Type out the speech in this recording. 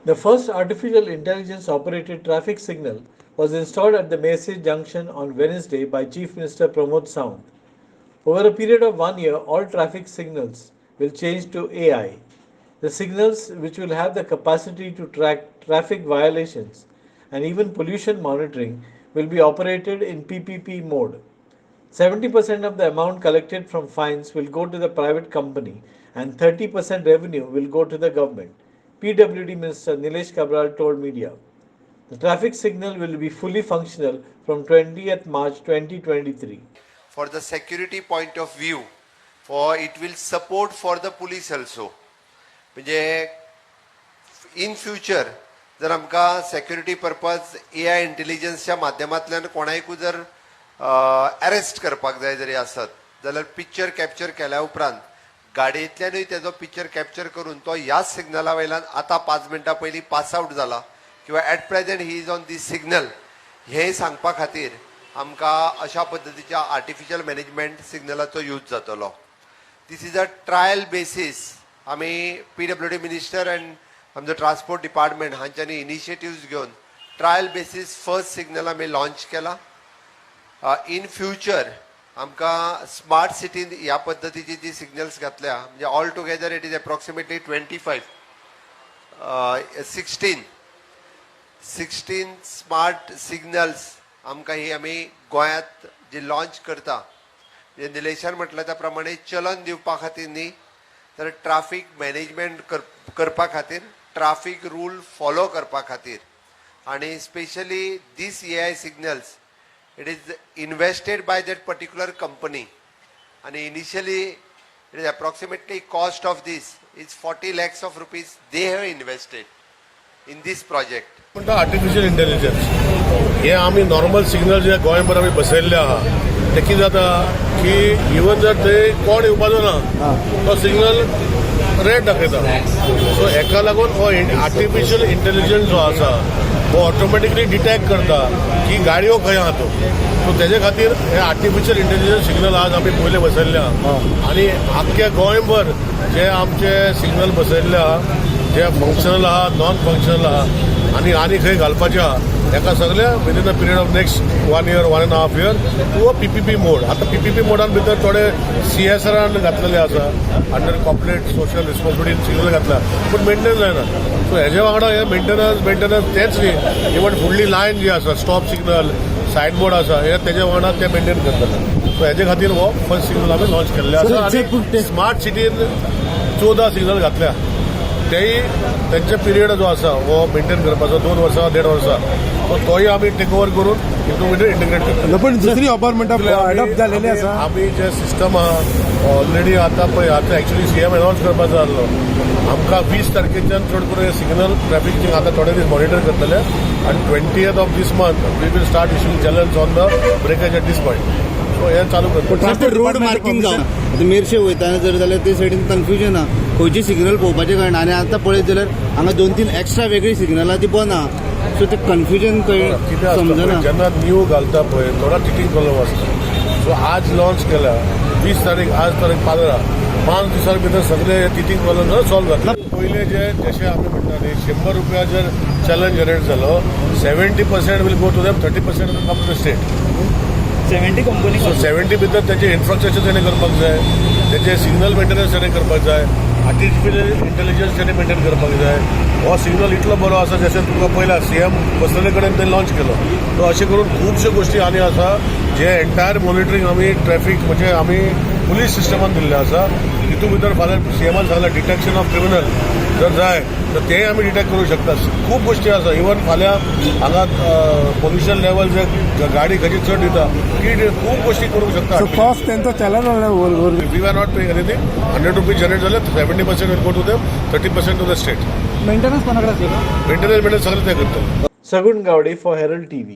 The first artificial intelligence operated traffic signal was installed at the Merces junction on Wednesday by Chief Minister Pramod Sawant. Over a period of 1 year, all traffic signals will change to AI. The signals, which will have the capacity to track traffic violations and even pollution monitoring, will be operated in PPP mode. 70% of the amount collected from fines will go to the private company and 30% revenue will go to the government, PWD Minister Nilesh Cabral told media. The traffic signal will be fully functional from 20th March 2023. For the security point of view, for it will support for the police also. म्हणजे in future जर आमकां security purpose AI intelligenceच्या माध्यमांतल्यान कोणायकूय जर arrest करपाक जाय जरी आसत जाल्यार पिक्चर कॅप्चर केल्या उपरांत गाडयेंतल्यानूय तेजो पिक्चर कॅप्चर करून तो ह्याच सिग्नला वयल्यान आतां 5 मिनटां पयलीं पास आउट जाला किंवा at present he is on this signal हें सांगपा खातीर आमकां अशा पद्दतीच्या आर्टिफिशियल मॅनेजमेंट सिग्नलाचो यूज जातलो. This is a trial basis. आमी PWD मिनिस्टर एंड आमचो ट्रान्सपोर्ट डिपार्टमेंट हांच्यांनी इनिशिएटिव्स घेवन ट्रायल बेसीस फर्स्ट सिग्नल आमी लॉन्च केला. इन फ्युचर आमकां स्मार्ट सिटीन ह्या पद्दतीची जी सिग्नल्स घातल्या म्हणजे all together it is approximately 16 smart signals आमकां ही आमी गोंयांत जी लॉन्च करता. म्हणजे निलेशान म्हटलं त्या प्रमाणे चलन दिवपा खातीर न्ही तर ट्राफीक मॅनेजमेंट करपा खातीर ट्राफीक रूल फॉलो करपा खातीर आनी specially this AI signals it is invested by that particular company and initially it is approximately cost of this is 40 lakhs of rupees they have invested in this project. Artificial intelligence हे आम्ही normal signal जे गोंयभर आमी बसयल्ले आहा ते कितें जाता की इवन जर ते कोण येवपाचो ना तो सिग्नल रेड दाखयता. सो हेका लागून हो आर्टिफिशियल इंटेलिजन्स जो आसा वो ऑटोमॅटिकली डिटेक्ट करता की गाडयो खंय आहा तो. सो तेजे खातीर हे आर्टिफिशियल इंटेलिजन्स सिग्नल आज आमी पयले बसयल्ले आहा आनी आख्ख्या गोंयभर जे आमचे सिग्नल बसयल्ले आहा जे फंक्शनल आहा नॉन फंक्शनल आहा आनी खंय घालपाचे आहा हेका सगळ्या within the period of next 1 year 1.5 year to a PPP mode. आता PPP मोडान भितर थोडे CSRान घातलेले आसा under corporate social responsibility signal घातला पूण मेंटेन जायना. सो हेजे वांगडा हे मेंटेनन्स तेच न्ही इवन फुडली लायन जी आसा स्टॉप सिग्नल सायड बोर्ड आसा हे तेजे वांगडा ते मेंटेन करतले. सो हेजे खातीर हो फर्स्ट सिग्नल आमी लॉन्च केल्ले आसा आनी स्मार्ट सिटीन 14 सिग्नल घातल्या. तेही त्यांचे पिरियड जो आसा वो मेंटेन करपाचो 2 वर्सां 1.5 वर्सां तोय आमी टेक ओवर करून हितून इंटिग्रेट करता. पण दुसरी अपार्टमेंटां अडॉप्ट जालेली आसा. आमी जे सिस्टम आहा ऑलरेडी आतां एक्चुअली CM अनाउन्स करपाचो आसलो आमकां 20 तारखेच्यान चड करून हे सिग्नल ट्रॅफिक आतां थोडे दीस मॉनिटर करतले आनी 20th of this month we will start issuing challenge on the breakage at this point. So हे चालू करता. रोड मार्किंग जावन आतां मेर्शे वयताना जर जाल्यार ते सायडीन कन्फ्युजन आहा खंयची सिग्नल पळोवपाचें कळना आनी आतां पळयत जाल्यार हांगा 2-3 एक्स्ट्रा वेगळी सिग्नलां ती बंद आहा. सो ते कन्फ्युजन कितें समजना. जेन्ना न्यू घालता पळय थोडा चिटींग प्रॉब्लम आसता. सो आज लॉन्च केला 20 तारीख आज तारीख 15 5 दिसां भितर सगळे चिटींग प्रॉब्लम सॉल्व जातले. पयले जशें आमी म्हणटा न्ही 100 रुपया जर चलन जनरेट जालो 70% will go to them 30% will come to state. 70 company so 70 भितर तेचे इन्फ्रास्ट्रक्चर तेणे करपाक जाय तेचे सिग्नल मेंटेनन्स तेणे करपाक जाय आर्टिफिशियल इंटेलिजन्स तेणे मेंटेन करपाक जाय. हो सिग्नल इतलो बरो आसा जशें तुका पयला CM बसलेले कडेन ते लॉन्च केलो. सो अशें करून खुबश्यो गोश्टी आनी आसा जे एंटायर मॉनिटरींग आमी ट्रॅफिक म्हणजे आमी पुलीस सिस्टमान दिल्ले आसा. हितून भितर फाल्यां CMान सांगलां डिटेक्शन ऑफ क्रिमिनल जर जाय तर तेय आमी डिटेक्ट करूं शकता. खूब गोश्टी आसा. इवन फाल्यां हांगा पोल्युशन लेवल जे गाडी खंयची चड दिता ती खूब गोश्टी करूंक शकता. कॉस्ट तेंचो challenge we are not paying anything. 100 rupees generate जाले 70% will go to them 30% to the state. Maintenance कोणाकडे मेंटेनन्स सगळे ते करतात. Sagun Gowdy for Herald TV.